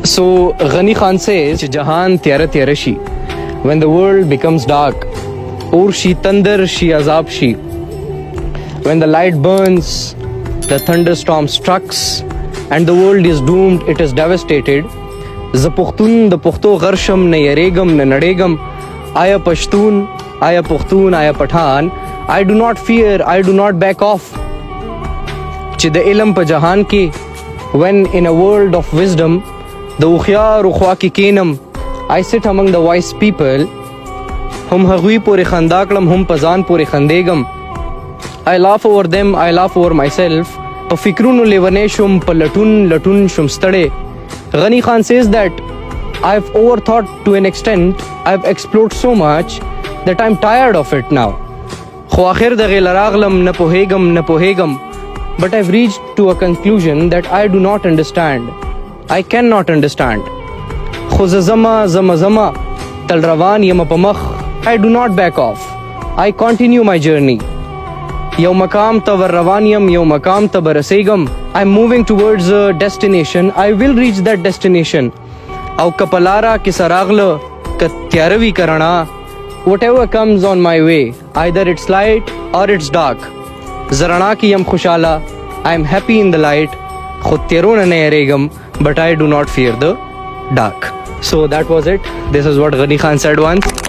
So Ghani Khan says, Jahan Tyara Tyara She. When the world becomes dark, or she tendar, she azab, she. When the light burns, the thunderstorm strikes, and the world is doomed, it is devastated. The ښتون the پښتو غرشم نه یریږم نه نړیږم. آیا پښتون آیا پښتون آیا پठान. I do not fear, I do not back off. چې د علم په جهان کې, when in a world of wisdom, د اوښیارو خوا کې کینم, I sit among the wise people. هم هغوي پورې خندا کړم, هم په ځان پورې خندیږم. I laugh over them, I laugh over myself. په فکرونو لیونے شم, په لټون شم ستړے. Ghani Khan says that I've overthought to an extent, I've explored so much that I'm tired of it now. خو آخر دغه راغلم نه پوهیږم. But I've reached to a conclusion that I do not understand. I cannot understand. خو زما تل روان یم په مخ. I do not back off. I continue my journey. یو مقام ته ورروان یم, یو مقام ته رسیږم. I'm moving towards a destination. I will reach that destination. او که په لارہ کې راغلہ, که تیاره وي که رڼا, whatever comes on my way, either it's light or it's dark. زه رڼا کې یم خوشاله. I am happy in the light. خو تیرو نه یریږم, but I do not fear the dark. So that was it. This is what Ghani Khan said once.